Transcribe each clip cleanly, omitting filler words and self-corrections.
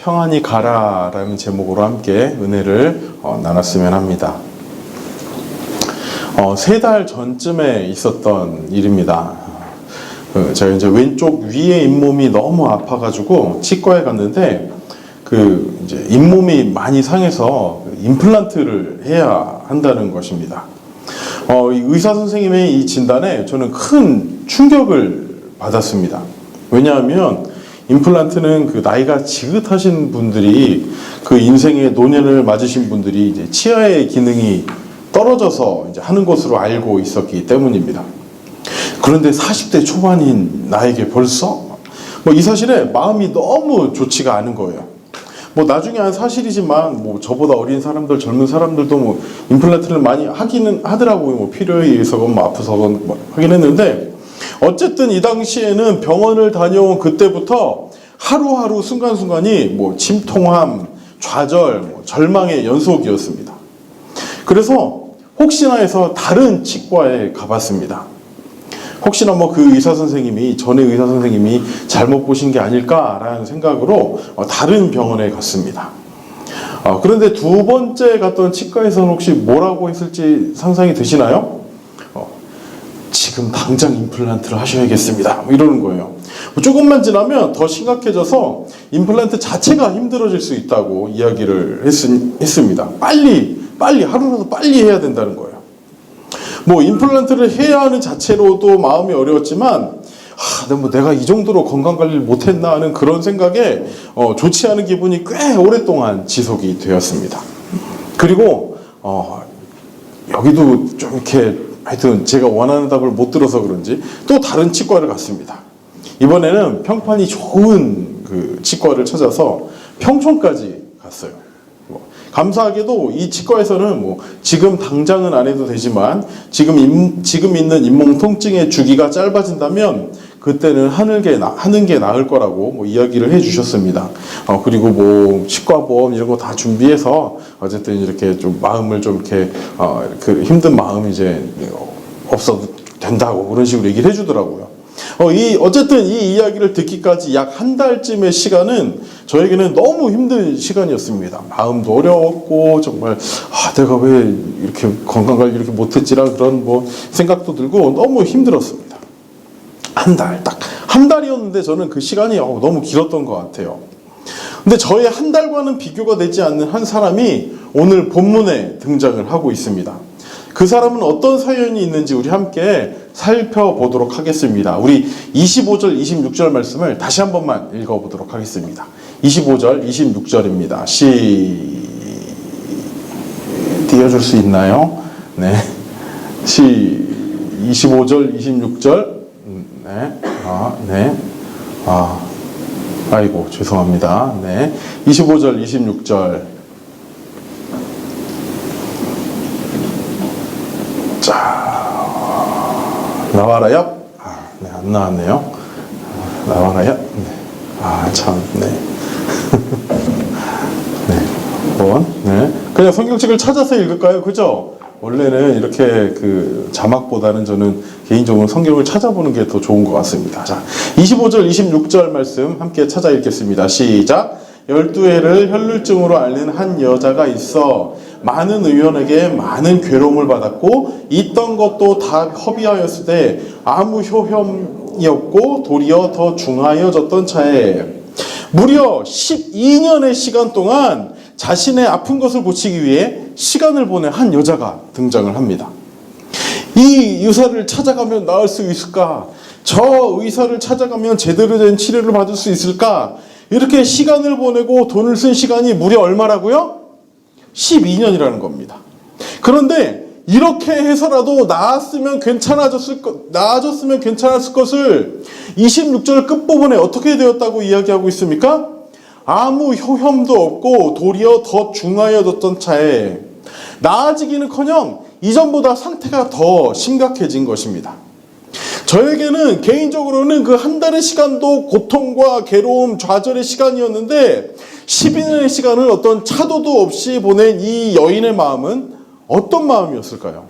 평안히 가라 라는 제목으로 함께 은혜를 나눴으면 합니다. 3달 전쯤에 있었던 일입니다. 제가 이제 왼쪽 위에 잇몸이 너무 아파가지고 치과에 갔는데 이제 잇몸이 많이 상해서 임플란트를 해야 한다는 것입니다. 이 의사 선생님의 이 진단에 저는 큰 충격을 받았습니다. 왜냐하면 임플란트는 나이가 지긋하신 분들이 인생의 노년을 맞으신 분들이 이제 치아의 기능이 떨어져서 이제 하는 것으로 알고 있었기 때문입니다. 그런데 40대 초반인 나에게 벌써 이 사실에 마음이 너무 좋지가 않은 거예요. 나중에 한 사실이지만 저보다 어린 사람들, 젊은 사람들도 임플란트를 많이 하기는 하더라고요. 필요에 의해서건 아프서건 하긴 했는데, 어쨌든 이 당시에는 병원을 다녀온 그때부터 하루하루 순간순간이 침통함, 좌절, 절망의 연속이었습니다. 그래서 혹시나 해서 다른 치과에 가봤습니다. 혹시나 그 의사 선생님이, 전에 의사 선생님이 잘못 보신 게 아닐까라는 생각으로 다른 병원에 갔습니다. 그런데 두 번째 갔던 치과에서는 혹시 뭐라고 했을지 상상이 되시나요? 지금 당장 임플란트를 하셔야겠습니다. 이러는 거예요. 조금만 지나면 더 심각해져서 임플란트 자체가 힘들어질 수 있다고 이야기를 했습니다. 빨리 하루라도 빨리 해야 된다는 거예요. 임플란트를 해야 하는 자체로도 마음이 어려웠지만, 내가 이 정도로 건강관리를 못했나 하는 그런 생각에 좋지 않은 기분이 꽤 오랫동안 지속이 되었습니다. 그리고 여기도 좀 이렇게 하여튼 제가 원하는 답을 못 들어서 그런지 또 다른 치과를 갔습니다. 이번에는 평판이 좋은 치과를 찾아서 평촌까지 갔어요. 감사하게도 이 치과에서는 지금 당장은 안 해도 되지만 지금 있는 잇몸 통증의 주기가 짧아진다면 그때는 하는 게 나을 거라고 이야기를 해주셨습니다. 그리고 치과보험 이런 거 다 준비해서 어쨌든 이렇게 좀 마음을 좀 이렇게 힘든 마음이 이제 없어도 된다고 그런 식으로 얘기를 해주더라고요. 어쨌든 이 이야기를 듣기까지 약 한 달쯤의 시간은 저에게는 너무 힘든 시간이었습니다. 마음도 어려웠고, 정말, 내가 왜 이렇게 건강관리 이렇게 못했지라 그런 생각도 들고 너무 힘들었습니다. 딱 한 달이었는데 저는 그 시간이 너무 길었던 것 같아요. 근데 저의 한 달과는 비교가 되지 않는 한 사람이 오늘 본문에 등장을 하고 있습니다. 그 사람은 어떤 사연이 있는지 우리 함께 살펴보도록 하겠습니다. 우리 25절, 26절 말씀을 다시 한 번만 읽어보도록 하겠습니다. 25절, 26절입니다. 띄워줄 수 있나요? 네. 25절, 26절. 네. 네. 아이고, 죄송합니다. 네. 25절, 26절. 자, 나와라요? 네, 안 나왔네요. 나와라요? 네. 참, 네. 네. 네. 그냥 성경책을 찾아서 읽을까요? 그죠? 원래는 이렇게 자막보다는 저는 개인적으로 성경을 찾아보는 게 더 좋은 것 같습니다. 자, 25절, 26절 말씀 함께 찾아 읽겠습니다. 시작. 12해를 혈루증으로 앓는 한 여자가 있어 많은 의원에게 많은 괴로움을 받았고 있던 것도 다 허비하였을 때 아무 효험이 없고 도리어 더 중하여졌던 차에 무려 12년의 시간 동안 자신의 아픈 것을 고치기 위해 시간을 보낸 한 여자가 등장을 합니다. 이 의사를 찾아가면 나을 수 있을까? 저 의사를 찾아가면 제대로 된 치료를 받을 수 있을까? 이렇게 시간을 보내고 돈을 쓴 시간이 무려 얼마라고요? 12년이라는 겁니다. 그런데 이렇게 해서라도 나아졌으면 괜찮았을 것을 26절 끝부분에 어떻게 되었다고 이야기하고 있습니까? 아무 효험도 없고 도리어 더 중하여졌던 차에 나아지기는커녕 이전보다 상태가 더 심각해진 것입니다. 저에게는 개인적으로는 그 한 달의 시간도 고통과 괴로움, 좌절의 시간이었는데 12년의 시간을 어떤 차도도 없이 보낸 이 여인의 마음은 어떤 마음이었을까요?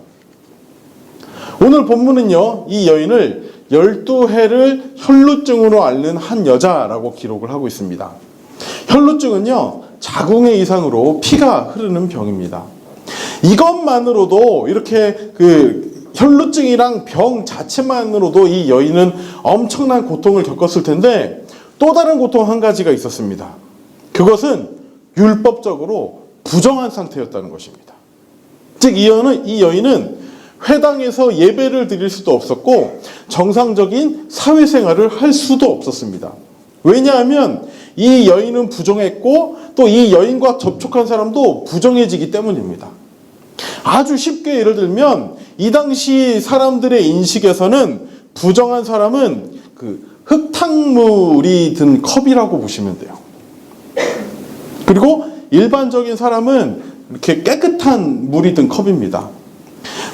오늘 본문은요, 이 여인을 12해를 혈루증으로 앓는 한 여자라고 기록을 하고 있습니다. 혈루증은요, 자궁의 이상으로 피가 흐르는 병입니다. 이것만으로도 이렇게 혈루증이랑 병 자체만으로도 이 여인은 엄청난 고통을 겪었을 텐데 또 다른 고통 한 가지가 있었습니다. 그것은 율법적으로 부정한 상태였다는 것입니다. 즉 이 여인은 회당에서 예배를 드릴 수도 없었고 정상적인 사회생활을 할 수도 없었습니다. 왜냐하면 이 여인은 부정했고 또 이 여인과 접촉한 사람도 부정해지기 때문입니다. 아주 쉽게 예를 들면 이 당시 사람들의 인식에서는 부정한 사람은 흙탕물이 든 컵이라고 보시면 돼요. 그리고 일반적인 사람은 이렇게 깨끗한 물이 든 컵입니다.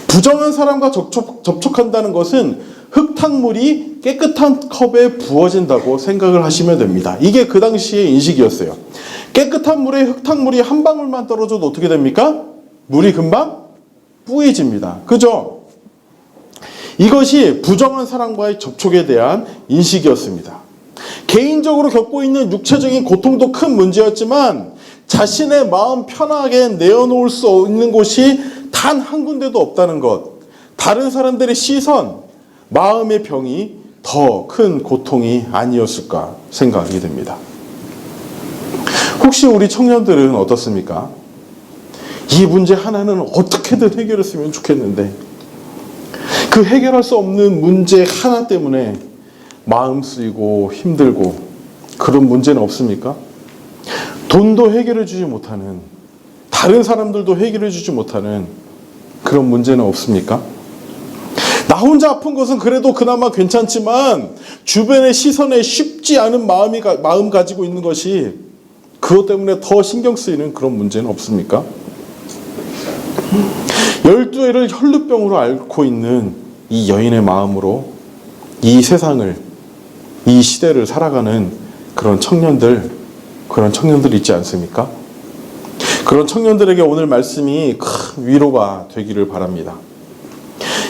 부정한 사람과 접촉한다는 것은 흙탕물이 깨끗한 컵에 부어진다고 생각을 하시면 됩니다. 이게 그 당시의 인식이었어요. 깨끗한 물에 흙탕물이 한 방울만 떨어져도 어떻게 됩니까? 물이 금방 뿌얘집니다. 그죠? 이것이 부정한 사람과의 접촉에 대한 인식이었습니다. 개인적으로 겪고 있는 육체적인 고통도 큰 문제였지만 자신의 마음 편하게 내어놓을 수 있는 곳이 단 한 군데도 없다는 것, 다른 사람들의 시선, 마음의 병이 더 큰 고통이 아니었을까 생각이 됩니다. 혹시 우리 청년들은 어떻습니까? 이 문제 하나는 어떻게든 해결했으면 좋겠는데 그 해결할 수 없는 문제 하나 때문에 마음 쓰이고 힘들고 그런 문제는 없습니까? 돈도 해결해 주지 못하는, 다른 사람들도 해결해 주지 못하는 그런 문제는 없습니까? 나 혼자 아픈 것은 그래도 그나마 괜찮지만 주변의 시선에 쉽지 않은 마음 가지고 있는 것이 그것 때문에 더 신경 쓰이는 그런 문제는 없습니까? 12회를 혈루병으로 앓고 있는 이 여인의 마음으로 이 세상을, 이 시대를 살아가는 그런 청년들 있지 않습니까? 그런 청년들에게 오늘 말씀이 큰 위로가 되기를 바랍니다.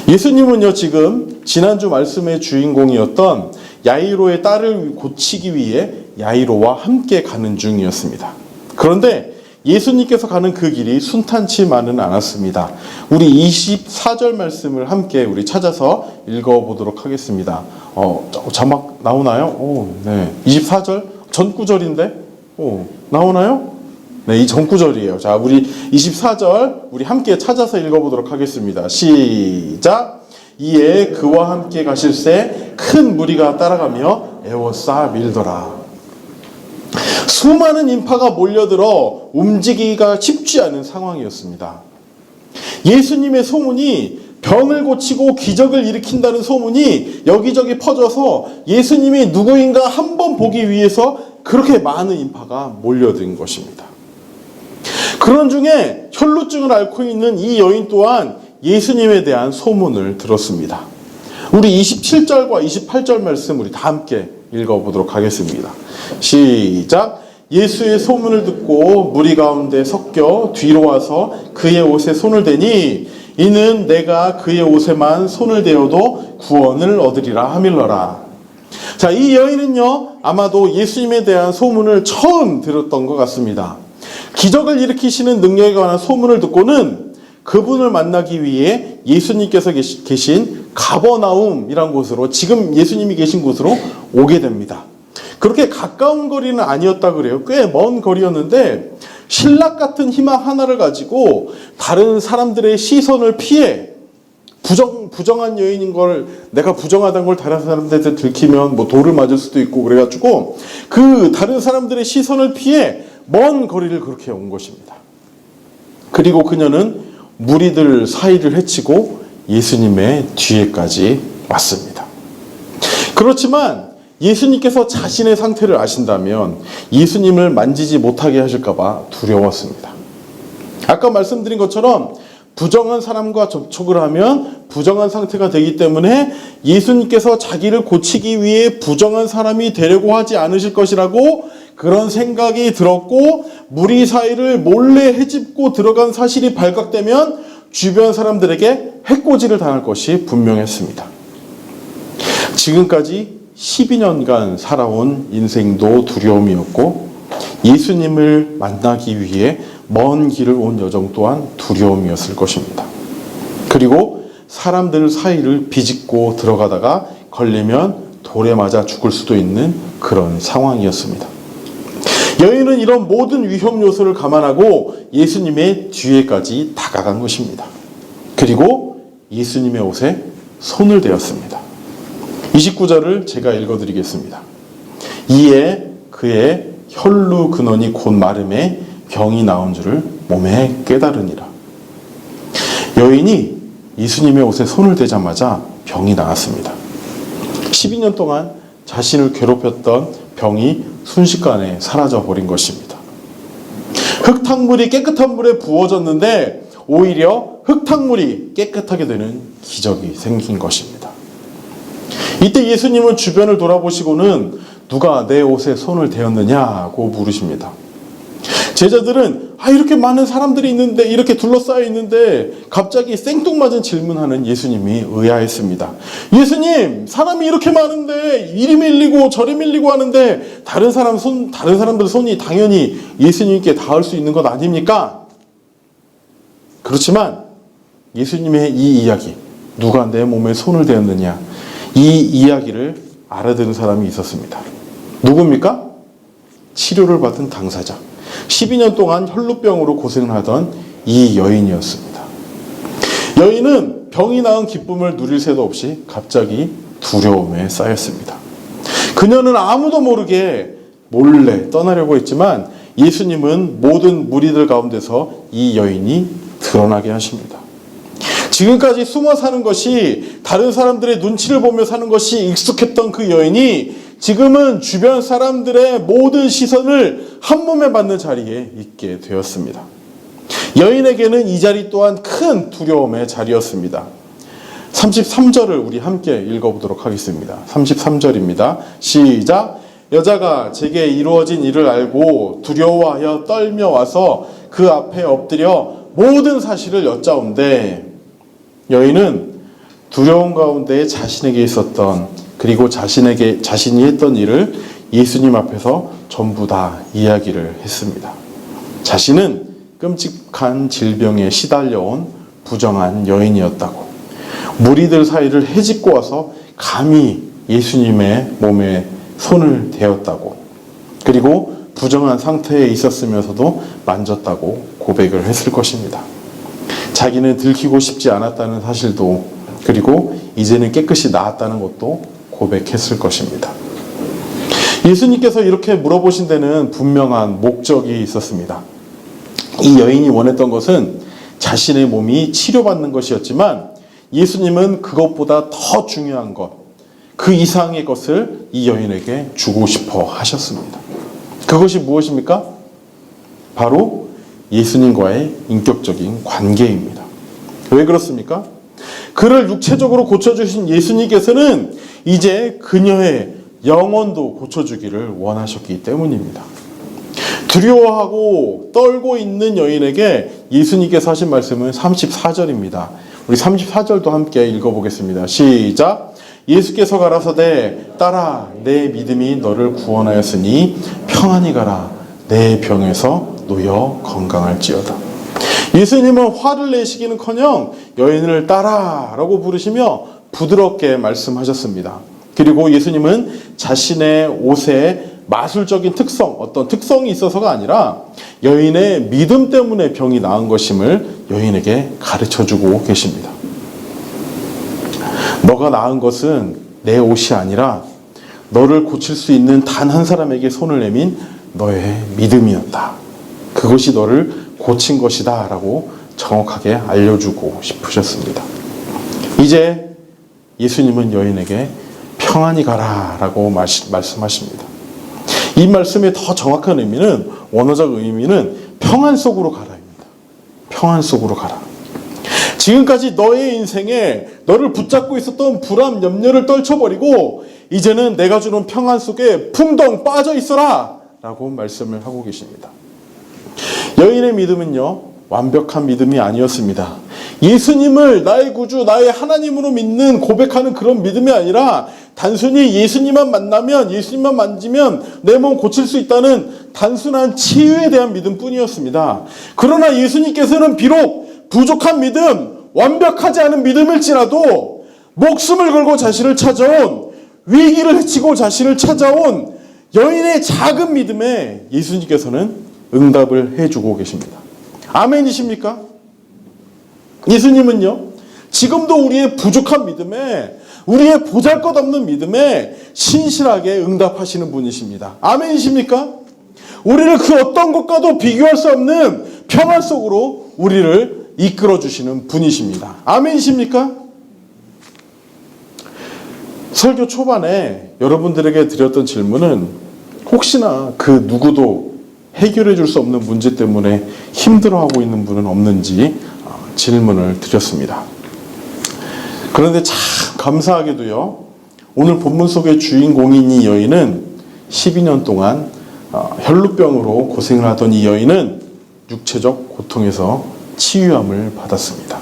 예수님은요, 지금 지난주 말씀의 주인공이었던 야이로의 딸을 고치기 위해 야이로와 함께 가는 중이었습니다. 그런데 예수님께서 가는 그 길이 순탄치만은 않았습니다. 우리 24절 말씀을 함께 우리 찾아서 읽어보도록 하겠습니다. 자막 나오나요? 네. 24절 전구절인데? 나오나요? 네, 이 전구절이에요. 자, 우리 24절 우리 함께 찾아서 읽어보도록 하겠습니다. 시작! 이에 그와 함께 가실새 큰 무리가 따라가며 애워싸 밀더라. 수많은 인파가 몰려들어 움직이기가 쉽지 않은 상황이었습니다. 예수님의 소문이, 병을 고치고 기적을 일으킨다는 소문이 여기저기 퍼져서 예수님이 누구인가 한번 보기 위해서 그렇게 많은 인파가 몰려든 것입니다. 그런 중에 혈루증을 앓고 있는 이 여인 또한 예수님에 대한 소문을 들었습니다. 우리 27절과 28절 말씀 우리 다 함께 읽어보도록 하겠습니다. 시작! 예수의 소문을 듣고 무리 가운데 섞여 뒤로 와서 그의 옷에 손을 대니 이는 내가 그의 옷에만 손을 대어도 구원을 얻으리라 하밀러라. 자, 이 여인은요, 아마도 예수님에 대한 소문을 처음 들었던 것 같습니다. 기적을 일으키시는 능력에 관한 소문을 듣고는 그분을 만나기 위해 예수님께서 계신 가버나움이라는 곳으로, 지금 예수님이 계신 곳으로 오게 됩니다. 그렇게 가까운 거리는 아니었다 그래요. 꽤 먼 거리였는데 신락 같은 희망 하나를 가지고 다른 사람들의 시선을 피해, 부정한 여인인 걸, 내가 부정하다는 걸 다른 사람들한테 들키면 뭐 돌을 맞을 수도 있고 그래가지고 그 다른 사람들의 시선을 피해 먼 거리를 그렇게 온 것입니다. 그리고 그녀는 무리들 사이를 헤치고 예수님의 뒤에까지 왔습니다. 그렇지만 예수님께서 자신의 상태를 아신다면 예수님을 만지지 못하게 하실까봐 두려웠습니다. 아까 말씀드린 것처럼 부정한 사람과 접촉을 하면 부정한 상태가 되기 때문에 예수님께서 자기를 고치기 위해 부정한 사람이 되려고 하지 않으실 것이라고 그런 생각이 들었고, 무리 사이를 몰래 헤집고 들어간 사실이 발각되면 주변 사람들에게 해코지를 당할 것이 분명했습니다. 지금까지 12년간 살아온 인생도 두려움이었고 예수님을 만나기 위해 먼 길을 온 여정 또한 두려움이었을 것입니다. 그리고 사람들 사이를 비집고 들어가다가 걸리면 돌에 맞아 죽을 수도 있는 그런 상황이었습니다. 여인은 이런 모든 위험 요소를 감안하고 예수님의 뒤에까지 다가간 것입니다. 그리고 예수님의 옷에 손을 대었습니다. 29절을 제가 읽어드리겠습니다. 이에 그의 혈루 근원이 곧 마름에 병이 나온 줄을 몸에 깨달으니라. 여인이 예수님의 옷에 손을 대자마자 병이 나았습니다. 12년 동안 자신을 괴롭혔던 병이 순식간에 사라져버린 것입니다. 흙탕물이 깨끗한 물에 부어졌는데 오히려 흙탕물이 깨끗하게 되는 기적이 생긴 것입니다. 이때 예수님은 주변을 돌아보시고는 누가 내 옷에 손을 대었느냐고 물으십니다. 제자들은 이렇게 많은 사람들이 있는데, 이렇게 둘러싸여 있는데 갑자기 생뚱맞은 질문하는 예수님이 의아했습니다. 예수님, 사람이 이렇게 많은데 이리 밀리고 저리 밀리고 하는데 다른 사람들 손이 당연히 예수님께 닿을 수 있는 것 아닙니까? 그렇지만 예수님의 이 이야기, 누가 내 몸에 손을 대었느냐, 이 이야기를 알아듣는 사람이 있었습니다. 누굽니까? 치료를 받은 당사자, 12년 동안 혈루병으로 고생을 하던 이 여인이었습니다. 여인은 병이 나은 기쁨을 누릴 새도 없이 갑자기 두려움에 쌓였습니다. 그녀는 아무도 모르게 몰래 떠나려고 했지만 예수님은 모든 무리들 가운데서 이 여인이 드러나게 하십니다. 지금까지 숨어 사는 것이, 다른 사람들의 눈치를 보며 사는 것이 익숙했던 그 여인이 지금은 주변 사람들의 모든 시선을 한몸에 받는 자리에 있게 되었습니다. 여인에게는 이 자리 또한 큰 두려움의 자리였습니다. 33절을 우리 함께 읽어보도록 하겠습니다. 33절입니다. 시작! 여자가 제게 이루어진 일을 알고 두려워하여 떨며 와서 그 앞에 엎드려 모든 사실을 여짜온대. 여인은 두려움 가운데 자신에게 있었던, 그리고 자신이 했던 일을 예수님 앞에서 전부 다 이야기를 했습니다. 자신은 끔찍한 질병에 시달려온 부정한 여인이었다고, 무리들 사이를 헤집고 와서 감히 예수님의 몸에 손을 대었다고, 그리고 부정한 상태에 있었으면서도 만졌다고 고백을 했을 것입니다. 자기는 들키고 싶지 않았다는 사실도, 그리고 이제는 깨끗이 나았다는 것도 고백했을 것입니다. 예수님께서 이렇게 물어보신 데는 분명한 목적이 있었습니다. 이 여인이 원했던 것은 자신의 몸이 치료받는 것이었지만 예수님은 그것보다 더 중요한 것, 그 이상의 것을 이 여인에게 주고 싶어 하셨습니다. 그것이 무엇입니까? 바로 예수님과의 인격적인 관계입니다. 왜 그렇습니까? 그를 육체적으로 고쳐주신 예수님께서는 이제 그녀의 영혼도 고쳐주기를 원하셨기 때문입니다. 두려워하고 떨고 있는 여인에게 예수님께서 하신 말씀은 34절입니다. 우리 34절도 함께 읽어보겠습니다. 시작! 예수께서 가라사대 딸아 내 믿음이 너를 구원하였으니 평안히 가라 내 병에서 놓여 건강할지어다. 예수님은 화를 내시기는커녕 여인을 딸아라고 부르시며 부드럽게 말씀하셨습니다. 그리고 예수님은 자신의 옷에 마술적인 특성, 어떤 특성이 있어서가 아니라 여인의 믿음 때문에 병이 나은 것임을 여인에게 가르쳐주고 계십니다. 너가 나은 것은 내 옷이 아니라 너를 고칠 수 있는 단 한 사람에게 손을 내민 너의 믿음이었다. 그것이 너를 고친 것이다 라고 정확하게 알려주고 싶으셨습니다. 이제 예수님은 여인에게 평안히 가라 라고 말씀하십니다. 이 말씀의 더 정확한 의미는, 원어적 의미는 평안 속으로 가라입니다. 평안 속으로 가라. 지금까지 너의 인생에 너를 붙잡고 있었던 불안, 염려를 떨쳐버리고 이제는 내가 주는 평안 속에 풍덩 빠져 있어라 라고 말씀을 하고 계십니다. 여인의 믿음은요, 완벽한 믿음이 아니었습니다. 예수님을 나의 구주, 나의 하나님으로 믿는, 고백하는 그런 믿음이 아니라 단순히 예수님만 만나면, 예수님만 만지면 내 몸 고칠 수 있다는 단순한 치유에 대한 믿음뿐이었습니다. 그러나 예수님께서는 비록 부족한 믿음, 완벽하지 않은 믿음일지라도 목숨을 걸고 자신을 찾아온, 위기를 헤치고 자신을 찾아온 여인의 작은 믿음에 예수님께서는 응답을 해주고 계십니다. 아멘이십니까? 예수님은요, 지금도 우리의 부족한 믿음에, 우리의 보잘것없는 믿음에 신실하게 응답하시는 분이십니다. 아멘이십니까? 우리를 그 어떤 것과도 비교할 수 없는 평안 속으로 우리를 이끌어 주시는 분이십니다. 아멘이십니까? 설교 초반에 여러분들에게 드렸던 질문은 혹시나 그 누구도 해결해 줄 수 없는 문제 때문에 힘들어하고 있는 분은 없는지 질문을 드렸습니다. 그런데 참 감사하게도요, 오늘 본문 속의 주인공인 이 여인은 12년 동안 혈루병으로 고생을 하던 이 여인은 육체적 고통에서 치유함을 받았습니다.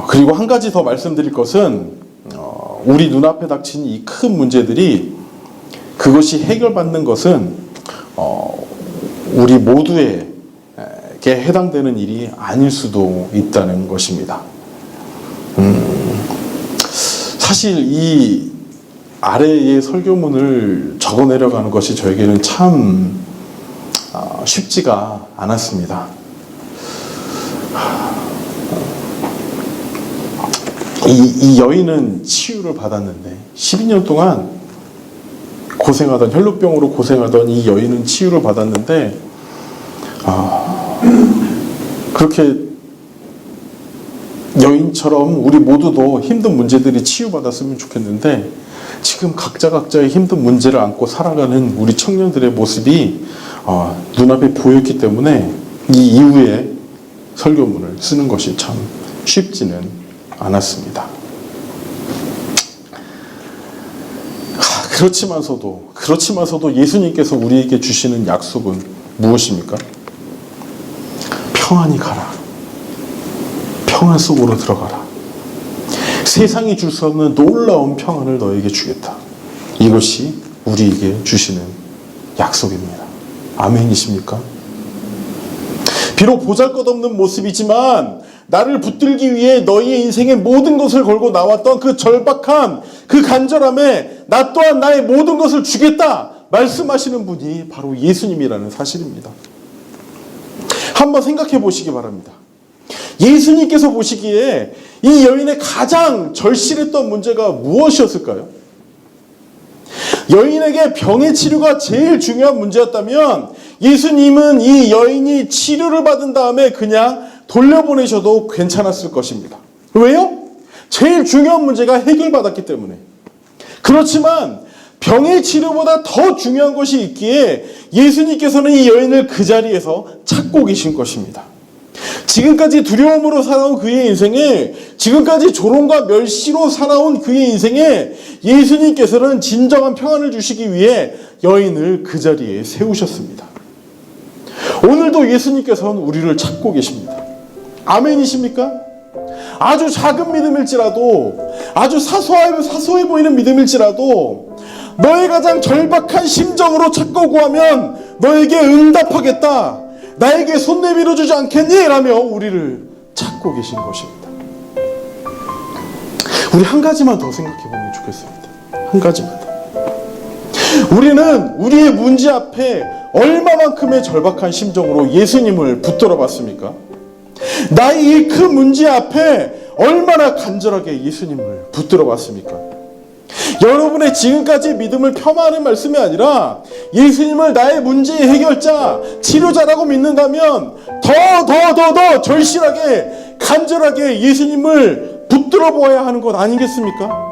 그리고 한 가지 더 말씀드릴 것은 우리 눈앞에 닥친 이 큰 문제들이 그것이 해결받는 것은 우리 모두에게 해당되는 일이 아닐 수도 있다는 것입니다. 사실 이 아래의 설교문을 적어 내려가는 것이 저에게는 참 쉽지가 않았습니다. 이 여인은 치유를 받았는데 12년 동안 고생하던, 혈루병으로 고생하던 이 여인은 치유를 받았는데 그렇게 여인처럼 우리 모두도 힘든 문제들이 치유받았으면 좋겠는데 지금 각자의 힘든 문제를 안고 살아가는 우리 청년들의 모습이 눈앞에 보였기 때문에 이 이후에 설교문을 쓰는 것이 참 쉽지는 않았습니다. 그렇지만서도 예수님께서 우리에게 주시는 약속은 무엇입니까? 평안히 가라. 평안 속으로 들어가라. 세상이 줄 수 없는 놀라운 평안을 너에게 주겠다. 이것이 우리에게 주시는 약속입니다. 아멘이십니까? 비록 보잘것없는 모습이지만 나를 붙들기 위해 너희의 인생의 모든 것을 걸고 나왔던 그 절박함, 그 간절함에 나 또한 나의 모든 것을 주겠다 말씀하시는 분이 바로 예수님이라는 사실입니다. 한번 생각해 보시기 바랍니다. 예수님께서 보시기에 이 여인의 가장 절실했던 문제가 무엇이었을까요? 여인에게 병의 치료가 제일 중요한 문제였다면 예수님은 이 여인이 치료를 받은 다음에 그냥 돌려보내셔도 괜찮았을 것입니다. 왜요? 제일 중요한 문제가 해결받았기 때문에. 그렇지만 병의 치료보다 더 중요한 것이 있기에 예수님께서는 이 여인을 그 자리에서 찾고 계신 것입니다. 지금까지 두려움으로 살아온 그의 인생에, 지금까지 조롱과 멸시로 살아온 그의 인생에 예수님께서는 진정한 평안을 주시기 위해 여인을 그 자리에 세우셨습니다. 오늘도 예수님께서는 우리를 찾고 계십니다. 아멘이십니까? 아주 작은 믿음일지라도, 아주 사소해 보이는 믿음일지라도 너의 가장 절박한 심정으로 찾고 구하면 너에게 응답하겠다. 나에게 손 내밀어 주지 않겠니? 라며 우리를 찾고 계신 것입니다. 우리 한 가지만 더 생각해 보면 좋겠습니다. 한 가지만 더. 우리는 우리의 문제 앞에 얼마만큼의 절박한 심정으로 예수님을 붙들어 봤습니까? 나의 이 큰 문제 앞에 얼마나 간절하게 예수님을 붙들어 봤습니까? 여러분의 지금까지 믿음을 폄하하는 말씀이 아니라 예수님을 나의 문제의 해결자, 치료자라고 믿는다면 더 절실하게, 간절하게 예수님을 붙들어 보아야 하는 것 아니겠습니까?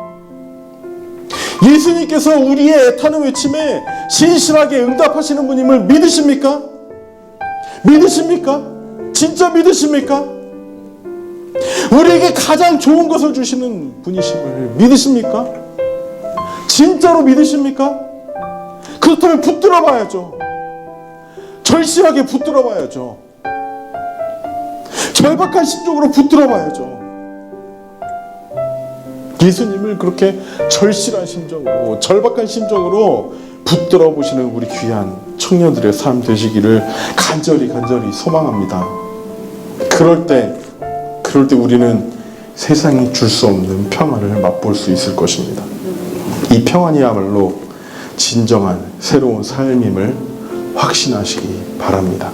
예수님께서 우리의 애타는 외침에 신실하게 응답하시는 분임을 믿으십니까? 믿으십니까? 진짜 믿으십니까? 우리에게 가장 좋은 것을 주시는 분이심을 믿으십니까? 진짜로 믿으십니까? 그렇다면 붙들어 봐야죠. 절실하게 붙들어 봐야죠. 절박한 심정으로 붙들어 봐야죠. 예수님을 그렇게 절실한 심정으로, 절박한 심정으로 붙들어 보시는 우리 귀한 청년들의 삶 되시기를 간절히 소망합니다. 그럴 때 우리는 세상이 줄 수 없는 평안을 맛볼 수 있을 것입니다. 이 평안이야말로 진정한 새로운 삶임을 확신하시기 바랍니다.